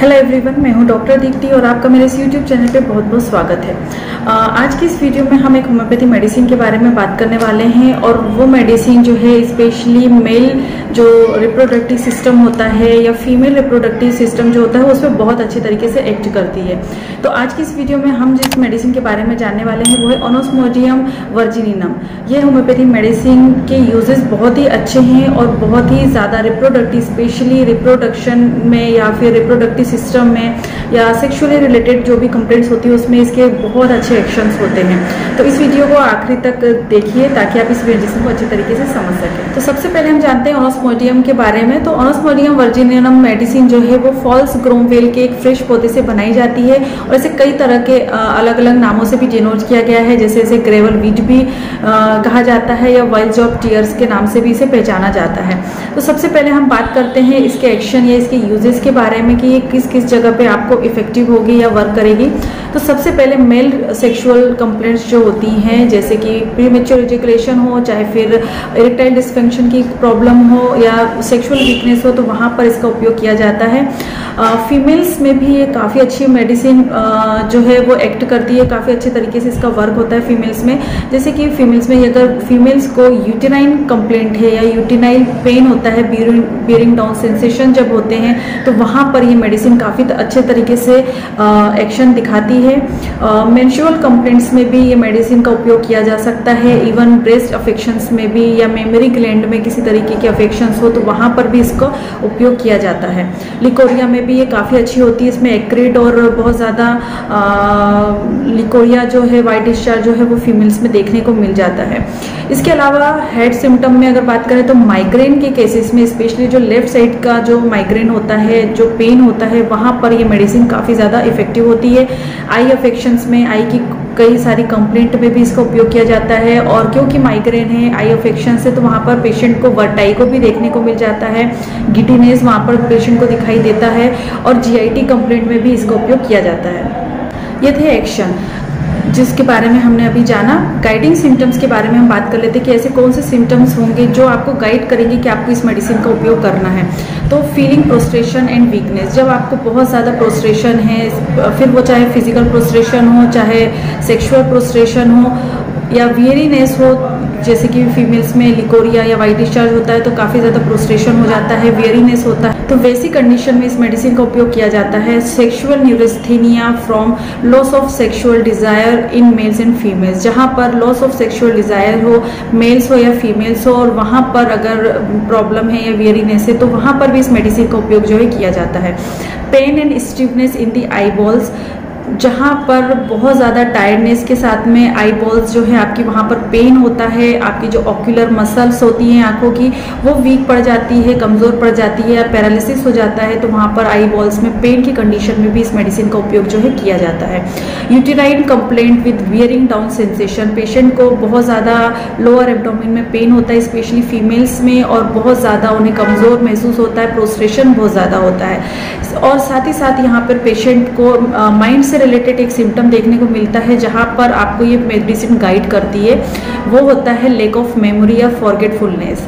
Hello everyone, मैं हूं doctor Deepti और आपका मेरे इस यूट्यूब चैनल पे बहुत बहुत स्वागत है। आज की इस वीडियो में हम एक होम्योपैथी मेडिसिन के बारे में बात करने वाले हैं और वो मेडिसिन जो है स्पेशली मेल जो रिप्रोडक्टिव सिस्टम होता है या फीमेल रिप्रोडक्टिव सिस्टम जो होता है उस पर बहुत अच्छी तरीके से एक्ट करती है। तो आज की इस वीडियो में हम जिस मेडिसिन के बारे में जानने वाले हैं वो है ओनोस्मोडियम वर्जिनिनम। ये होम्योपैथी मेडिसिन के यूजेस बहुत ही अच्छे हैं और बहुत ही ज़्यादा रिप्रोडक्टिव स्पेशली रिप्रोडक्शन में या फिर रिप्रोडक्टिव सिस्टम में या सेक्सुअली रिलेटेड जो भी कंप्लेंट्स होती है उसमें इसके बहुत अच्छे एक्शंस होते हैं। तो इस वीडियो को आखिरी तक देखिए ताकि आप इस मेडिसिन को अच्छे तरीके से समझ सकें। तो सबसे पहले हम जानते हैं ओनोस्मोडियम के बारे में। तो ओनोस्मोडियम वर्जिनिनम मेडिसिन जो है वो फॉल्स ग्रोमवेल के एक फ्रेश पौधे से बनाई जाती है और इसे कई तरह के अलग अलग नामों से भी डिनोट किया गया है, जैसे इसे ग्रेवल वीट भी कहा जाता है या वाइल्ड्स ऑफ टीयर्स के नाम से भी इसे पहचाना जाता है। तो सबसे पहले हम बात करते हैं इसके एक्शन या इसके यूजेस के बारे में कि ये किस किस जगह पे आपको इफेक्टिव होगी या वर्क करेगी। तो सबसे पहले मेल सेक्सुअल कंप्लेंट्स जो होती हैं जैसे कि प्रीमेच्योर इजैकुलेशन हो, चाहे फिर इरेक्टाइल डिसफंक्शन की प्रॉब्लम हो या सेक्सुअल वीकनेस हो, तो वहाँ पर इसका उपयोग किया जाता है। फीमेल्स में भी ये काफ़ी अच्छी मेडिसिन जो है वो एक्ट करती है, काफ़ी अच्छे तरीके से इसका वर्क होता है फीमेल्स में। जैसे कि फीमेल्स में अगर फीमेल्स को यूटेराइन कंप्लेंट है या यूटेराइन पेन होता है, बियरिंग डाउन सेंसेशन जब होते हैं, तो वहाँ पर ये मेडिसिन काफ़ी अच्छे तरीके से एक्शन दिखाती है। मेंस्ट्रुअल कंप्लेंट्स में भी ये मेडिसिन का उपयोग किया जा सकता है। इवन ब्रेस्ट अफेक्शंस में भी या मेमोरी ग्लैंड में किसी तरीके के अफेक्शंस हो तो वहाँ पर भी इसका उपयोग किया जाता है। लिकोरिया में भी ये काफ़ी अच्छी होती है। इसमें एक्रिड और बहुत ज़्यादा लिकोरिया जो है, वाइट डिस्चार्ज जो है वो फीमेल्स में देखने को मिल जाता है। इसके अलावा हेड सिम्टम में अगर बात करें तो माइग्रेन के केसेस में स्पेशली जो लेफ्ट साइड का जो माइग्रेन होता है, जो पेन होता है, वहाँ पर ये मेडिसिन काफ़ी ज़्यादा इफेक्टिव होती है। आई अफेक्शंस में आई की कई सारी कंप्लेंट में भी इसका उपयोग किया जाता है और क्योंकि माइग्रेन है, आई अफेक्शन से, तो वहाँ पर पेशेंट को वर्टाइगो भी देखने को मिल जाता है, गिडीनेस वहाँ पर पेशेंट को दिखाई देता है और जीआईटी कंप्लेंट में भी इसका उपयोग किया जाता है। ये थे एक्शन जिसके बारे में हमने अभी जाना। गाइडिंग सिम्टम्स के बारे में हम बात कर लेते हैं कि ऐसे कौन से सिम्टम्स होंगे जो आपको गाइड करेंगे कि आपको इस मेडिसिन का उपयोग करना है। तो फीलिंग प्रोस्ट्रेशन एंड वीकनेस, जब आपको बहुत ज़्यादा प्रोस्ट्रेशन है, फिर वो चाहे फिजिकल प्रोस्ट्रेशन हो, चाहे सेक्सुअल प्रोस्ट्रेशन हो या वियरीनेस हो, जैसे कि फीमेल्स में लिकोरिया या वाइट डिस्चार्ज होता है तो काफ़ी ज़्यादा प्रोस्ट्रेशन हो जाता है, वियरीनेस होता है, तो वैसी कंडीशन में इस मेडिसिन का उपयोग किया जाता है। Sexual neurasthenia from loss of sexual desire in males and females, जहाँ पर लॉस ऑफ सेक्सुअल डिज़ायर हो, मेल्स हो या फीमेल्स हो, और वहाँ पर अगर प्रॉब्लम है या वियरीनेस है तो वहाँ पर भी इस मेडिसिन का उपयोग जो है किया जाता है। Pain and stiffness in the eyeballs, जहाँ पर बहुत ज़्यादा टायर्डनेस के साथ में आई बॉल्स जो है आपकी वहाँ पर पेन होता है, आपकी जो ऑक्यूलर मसल्स होती हैं आंखों की वो वीक पड़ जाती है, कमज़ोर पड़ जाती है या पैरालिसिस हो जाता है, तो वहाँ पर आई बॉल्स में पेन की कंडीशन में भी इस मेडिसिन का उपयोग जो है किया जाता है। Uterine complaint with bearing down sensation, patient को बहुत ज़्यादा लोअर एब्डोमेन में पेन होता है स्पेशली फीमेल्स में और बहुत ज़्यादा उन्हें कमज़ोर महसूस होता है, प्रोस्ट्रेशन बहुत ज़्यादा होता है और साथ ही साथ यहाँ पर पेशेंट को माइंड से रिलेटेड एक सिम्टम देखने को मिलता है जहाँ पर आपको ये मेडिसिन गाइड करती है, वो होता है लैक ऑफ मेमोरी या forgetfulness.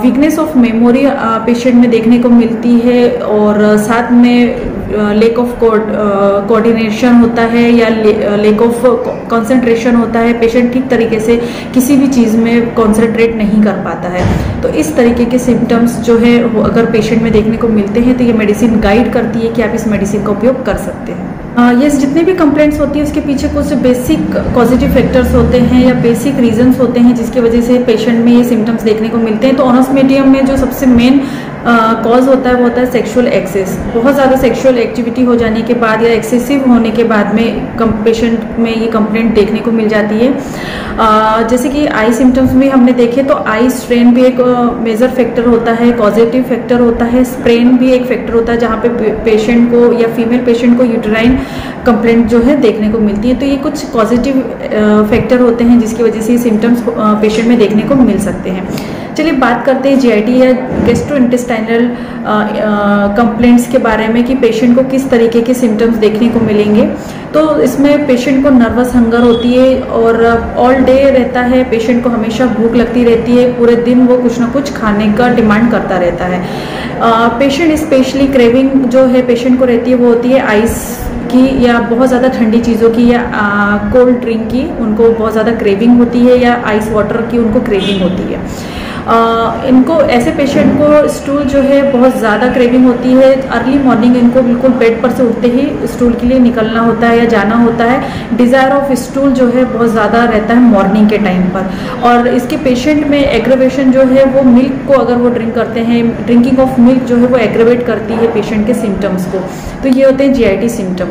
Weakness of memory patient में देखने को मिलती है और साथ में लैक ऑफ कोऑर्डिनेशन होता है या लैक ऑफ कंसंट्रेशन होता है, पेशेंट ठीक तरीके से किसी भी चीज़ में कंसंट्रेट नहीं कर पाता है। तो इस तरीके के सिम्टम्स जो है अगर पेशेंट में देखने को मिलते हैं तो ये मेडिसिन गाइड करती है कि आप इस मेडिसिन का उपयोग कर सकते हैं। ये जितने भी कंप्लेंट्स होती है उसके पीछे कुछ बेसिक पॉजिटिव फैक्टर्स होते हैं या बेसिक रीजंस होते हैं जिसकी वजह से पेशेंट में ये सिम्टम्स देखने को मिलते हैं। तो ओनोस्मोडियम में जो सबसे मेन कॉज होता है वो होता है सेक्सुअल एक्सेस। बहुत ज़्यादा सेक्सुअल एक्टिविटी हो जाने के बाद या एक्सेसिव होने के बाद में पेशेंट में ये कंप्लेंट देखने को मिल जाती है। जैसे कि आई सिम्टम्स में हमने देखे तो आई स्ट्रेन भी एक मेजर फैक्टर होता है, कॉजेटिव फैक्टर होता है, स्प्रेन भी एक फैक्टर होता है जहाँ पे पेशेंट को या फीमेल पेशेंट को यूटेराइन कंप्लेंट जो है देखने को मिलती है। तो ये कुछ पॉजिटिव फैक्टर होते हैं जिसकी वजह से ये सिम्टम्स पेशेंट में देखने को मिल सकते हैं। चलिए बात करते हैं जीआईटी या गैस्ट्रोइंटेस्टाइनल कंप्लेंट्स के बारे में कि पेशेंट को किस तरीके के सिम्टम्स देखने को मिलेंगे। तो इसमें पेशेंट को नर्वस हंगर होती है और ऑल डे रहता है, पेशेंट को हमेशा भूख लगती रहती है, पूरे दिन वो कुछ ना कुछ खाने का डिमांड करता रहता है। पेशेंट स्पेशली क्रेविंग जो है पेशेंट को रहती है वो होती है आइस की या बहुत ज़्यादा ठंडी चीज़ों की या कोल्ड ड्रिंक की, उनको बहुत ज़्यादा क्रेविंग होती है या आइस वाटर की उनको क्रेविंग होती है। इनको ऐसे पेशेंट को स्टूल जो है बहुत ज़्यादा क्रेविंग होती है। अर्ली मॉर्निंग इनको बिल्कुल बेड पर से उठते ही स्टूल के लिए निकलना होता है या जाना होता है। डिज़ायर ऑफ स्टूल जो है बहुत ज़्यादा रहता है मॉर्निंग के टाइम पर। और इसके पेशेंट में एग्रेवेशन जो है वो मिल्क को अगर वो ड्रिंक करते हैं, ड्रिंकिंग ऑफ मिल्क जो है वो एग्रेवेट करती है पेशेंट के सिम्टम्स को। तो ये होते हैं जीआईटी सिम्टम।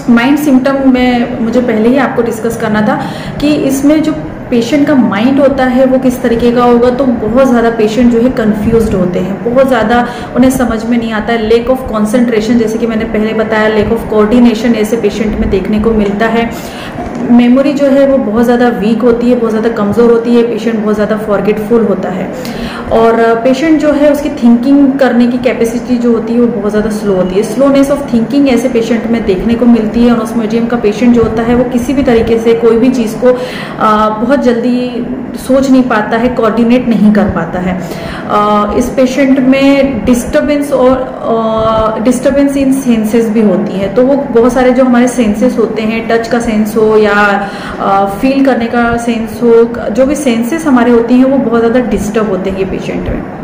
माइंड सिम्टम में मुझे पहले ही आपको डिस्कस करना था कि इसमें जो पेशेंट का माइंड होता है वो किस तरीके का होगा। तो बहुत ज़्यादा पेशेंट जो है कंफ्यूज्ड होते हैं, बहुत ज़्यादा उन्हें समझ में नहीं आता है। लेक ऑफ कंसंट्रेशन, जैसे कि मैंने पहले बताया, लेक ऑफ कोऑर्डिनेशन ऐसे पेशेंट में देखने को मिलता है। मेमोरी जो है वो बहुत ज़्यादा वीक होती है, बहुत ज़्यादा कमज़ोर होती है, पेशेंट बहुत ज़्यादा फॉरगेटफुल होता है। और पेशेंट जो है उसकी थिंकिंग करने की कैपेसिटी जो होती है वो बहुत ज़्यादा स्लो होती है। स्लोनेस ऑफ थिंकिंग ऐसे पेशेंट में देखने को मिलती है। और ऑस्मोइडियम का पेशेंट जो होता है वो किसी भी तरीके से कोई भी चीज़ को बहुत जल्दी सोच नहीं पाता है, कोऑर्डिनेट नहीं कर पाता है। इस पेशेंट में डिस्टर्बेंस और डिस्टर्बेंस इन सेंसेस भी होती है। तो वो बहुत सारे जो हमारे सेंसेस होते हैं, टच का सेंस हो या फील करने का सेंस हो, जो भी सेंसेस हमारे होती हैं वो बहुत ज़्यादा डिस्टर्ब होते हैं ये पेशेंट में।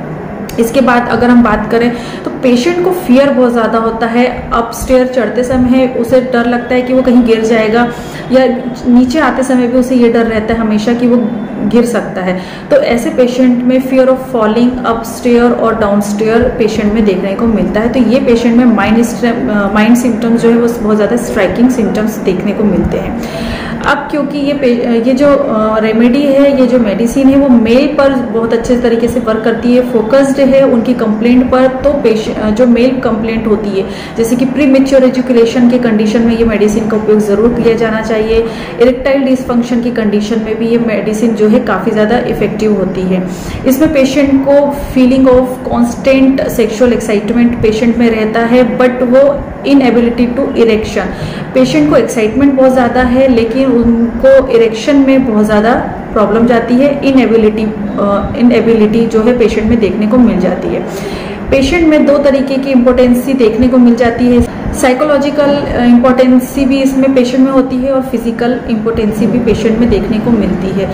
इसके बाद अगर हम बात करें तो पेशेंट को फियर बहुत ज़्यादा होता है। अपस्टेयर चढ़ते समय उसे डर लगता है कि वो कहीं गिर जाएगा, या नीचे आते समय भी उसे ये डर रहता है हमेशा कि वो गिर सकता है। तो ऐसे पेशेंट में फियर ऑफ फॉलिंग अपस्टेयर और डाउनस्टेयर पेशेंट में देखने को मिलता है। तो ये पेशेंट में माइंड सिम्टम्स जो है वो बहुत ज़्यादा स्ट्राइकिंग सिम्टम्स देखने को मिलते हैं। अब क्योंकि ये जो रेमेडी है, ये जो मेडिसिन है वो मेल पर बहुत अच्छे तरीके से वर्क करती है, फोकस्ड है उनकी कंप्लेंट पर। तो जो मेल कंप्लेंट होती है, जैसे कि प्री मेच्योर एजुकेशन के कंडीशन में ये मेडिसिन का उपयोग जरूर किया जाना चाहिए। इरेक्टाइल डिसफंक्शन की कंडीशन में भी ये मेडिसिन जो है काफ़ी ज़्यादा इफेक्टिव होती है। इसमें पेशेंट को feeling of constant sexual excitement patient में रहता है, बट वो इनएबिलिटी टू इरेक्शन, पेशेंट को एक्साइटमेंट बहुत ज़्यादा है लेकिन उनको इरेक्शन में बहुत ज़्यादा प्रॉब्लम जाती है। इनएबिलिटी जो है पेशेंट में देखने को मिल जाती है। पेशेंट में दो तरीके की इम्पोर्टेंसी देखने को मिल जाती है। साइकोलॉजिकल इम्पोर्टेंसी भी इसमें पेशेंट में होती है और फिजिकल इम्पोर्टेंसी भी पेशेंट में देखने को मिलती है।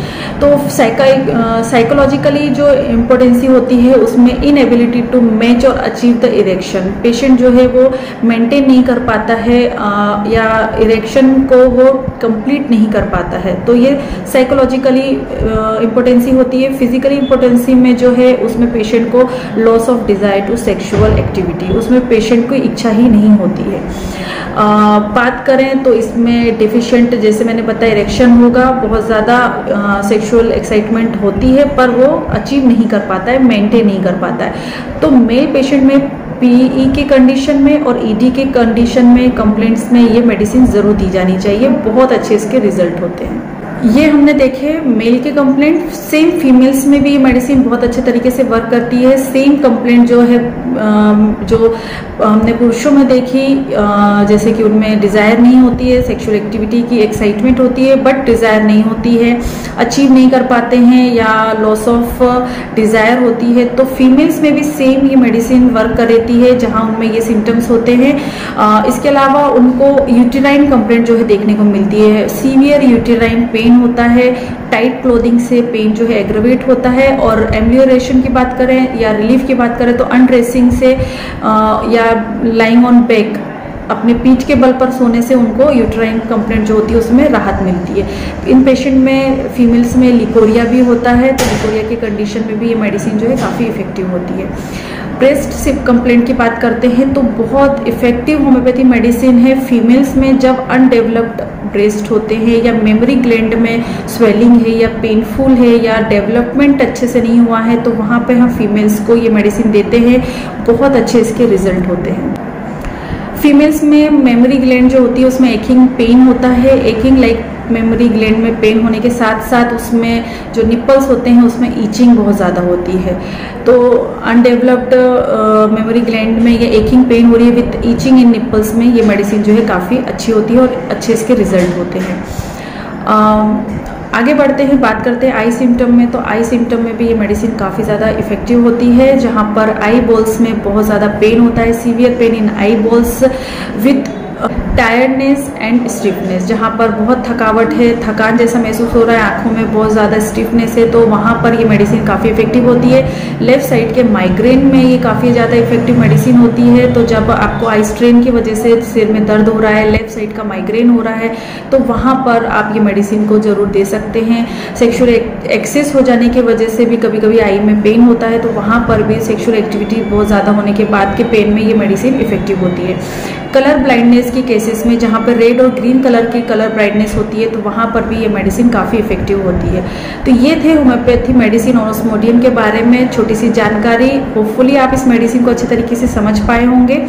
तो साइकोलॉजिकली जो इम्पोर्टेंसी होती है उसमें इनएबिलिटी टू मैच और अचीव द इरेक्शन, पेशेंट जो है वो मेंटेन नहीं कर पाता है या इरेक्शन को वो कंप्लीट नहीं कर पाता है। तो ये साइकोलॉजिकली इम्पोर्टेंसी होती है। फिजिकली इम्पोर्टेंसी में जो है उसमें पेशेंट को loss of desire to sexual activity, उसमें पेशेंट को इच्छा ही नहीं होती है। बात करें तो इसमें डिफिशिएंट, जैसे मैंने बताया, इरेक्शन होगा, बहुत ज़्यादा सेक्सुअल एक्साइटमेंट होती है पर वो अचीव नहीं कर पाता है, मेंटेन नहीं कर पाता है। तो मेल पेशेंट में पीई की कंडीशन में और ईडी के कंडीशन में कंप्लेंट्स में ये मेडिसिन ज़रूर दी जानी चाहिए, बहुत अच्छे इसके रिजल्ट होते हैं। ये हमने देखे मेल के कंप्लेंट। सेम फीमेल्स में भी ये मेडिसिन बहुत अच्छे तरीके से वर्क करती है। सेम कंप्लेंट जो है जो हमने पुरुषों में देखी, जैसे कि उनमें डिज़ायर नहीं होती है, सेक्सुअल एक्टिविटी की एक्साइटमेंट होती है बट डिज़ायर नहीं होती है, अचीव नहीं कर पाते हैं या लॉस ऑफ डिज़ायर होती है। तो फीमेल्स में भी सेम ये मेडिसिन वर्क करती है जहाँ उनमें ये सिम्टम्स होते हैं। इसके अलावा उनको यूटेराइन कंप्लेंट जो है देखने को मिलती है। सीवियर यूटेराइन पेन होता है, टाइट क्लोथिंग से पेन जो है एग्रेवेट होता है। और एम्लियोरेशन की बात करें या रिलीफ की बात करें तो अनड्रेसिंग से या लाइंग ऑन बैक, अपने पीठ के बल पर सोने से उनको यूटेराइन कंप्लेंट जो होती है उसमें राहत मिलती है। इन पेशेंट में फीमेल्स में लिकोरिया भी होता है, तो लिकोरिया की कंडीशन में भी ये मेडिसिन जो है काफ़ी इफेक्टिव होती है। ब्रेस्ट सिप कंप्लेंट की बात करते हैं तो बहुत इफेक्टिव होम्योपैथी मेडिसिन है फीमेल्स में जब अनडेवलप्ड ब्रेस्ट होते हैं या मेमोरी ग्लैंड में स्वेलिंग है या पेनफुल है या डेवलपमेंट अच्छे से नहीं हुआ है, तो वहाँ पे हम फीमेल्स को ये मेडिसिन देते हैं, बहुत अच्छे इसके रिजल्ट होते हैं। फीमेल्स में मेमोरी ग्लैंड जो होती है उसमें एकिंग पेन होता है, एकिंग लाइक मेमोरी ग्लैंड में पेन होने के साथ साथ उसमें जो निपल्स होते हैं उसमें ईचिंग बहुत ज़्यादा होती है। तो अनडेवलप्ड मेमोरी ग्लैंड में ये एकिंग पेन हो रही है विथ ईचिंग इन निपल्स में ये मेडिसिन जो है काफ़ी अच्छी होती है और अच्छे इसके रिजल्ट होते हैं। आगे बढ़ते हैं, बात करते हैं आई सिम्टम में। तो आई सिम्टम में भी ये मेडिसिन काफ़ी ज़्यादा इफेक्टिव होती है, जहाँ पर आई बॉल्स में बहुत ज़्यादा पेन होता है, severe pain in I balls with tiredness and stiffness, जहाँ पर बहुत थकावट है, थकान जैसा महसूस हो रहा है, आंखों में बहुत ज़्यादा स्टिफनेस है, तो वहाँ पर ये मेडिसिन काफ़ी इफेक्टिव होती है। लेफ्ट साइड के माइग्रेन में ये काफ़ी ज़्यादा इफेक्टिव मेडिसिन होती है। तो जब आपको आई स्ट्रेन की वजह से सिर में दर्द हो रहा है, लेफ्ट साइड का माइग्रेन हो रहा है, तो वहाँ पर आप ये मेडिसिन को ज़रूर दे सकते हैं। सेक्शुअल एक्सेस हो जाने की वजह से भी कभी कभी आई में पेन होता है, तो वहाँ पर भी सेक्शुअल एक्टिविटी बहुत ज़्यादा होने के बाद के पेन में ये मेडिसिन इफेक्टिव होती है। कलर ब्लाइंडनेस की केसेस में जहाँ पर रेड और ग्रीन कलर की कलर ब्लाइंडनेस होती है, तो वहाँ पर भी ये मेडिसिन काफ़ी इफेक्टिव होती है। तो ये थे होम्योपैथी मेडिसिन ऑस्मोडियम के बारे में छोटी सी जानकारी। होपफुली आप इस मेडिसिन को अच्छे तरीके से समझ पाए होंगे।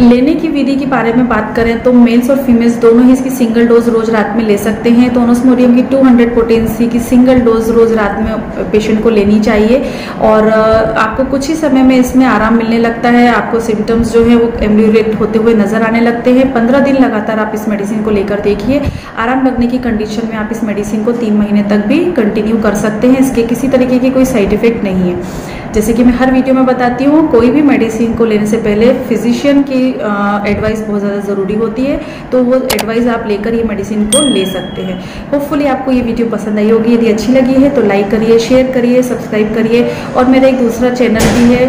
लेने की विधि के बारे में बात करें तो मेल्स और फीमेल्स दोनों ही इसकी सिंगल डोज रोज रात में ले सकते हैं। तो ऑस्मोडियम की 200 पोटेंसी की सिंगल डोज रोज रात में पेशेंट को लेनी चाहिए और आपको कुछ ही समय में इसमें आराम मिलने लगता है। आपको सिम्टम्स जो है वो एम्ब्यूरेट होते हुए नजर आने लगते हैं। 15 दिन लगातार आप इस मेडिसिन को लेकर देखिए। आराम लगने की कंडीशन में आप इस मेडिसिन को 3 महीने तक भी कंटिन्यू कर सकते हैं। इसके किसी तरीके की कोई साइड इफेक्ट नहीं है। जैसे कि मैं हर वीडियो में बताती हूँ, कोई भी मेडिसिन को लेने से पहले फिजिशियन की एडवाइस बहुत ज़्यादा ज़रूरी होती है, तो वो एडवाइस आप लेकर ये मेडिसिन को ले सकते हैं। होपफुली आपको ये वीडियो पसंद आई होगी। यदि अच्छी लगी है तो लाइक करिए, शेयर करिए, सब्सक्राइब करिए। और मेरा एक दूसरा चैनल भी है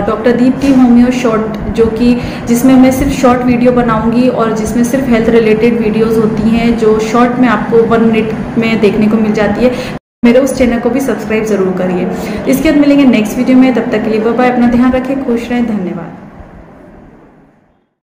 डॉक्टर दीप्ति होम्यो शॉर्ट, जो कि जिसमें मैं सिर्फ शॉर्ट वीडियो बनाऊंगी और जिसमें सिर्फ हेल्थ रिलेटेड वीडियोज़ होती हैं जो शॉर्ट में आपको 1 मिनट में देखने को मिल जाती है। मेरे उस चैनल को भी सब्सक्राइब जरूर करिए। इसके बाद मिलेंगे नेक्स्ट वीडियो में, तब तक के लिए बाय बाय। अपना ध्यान रखें, खुश रहें, धन्यवाद।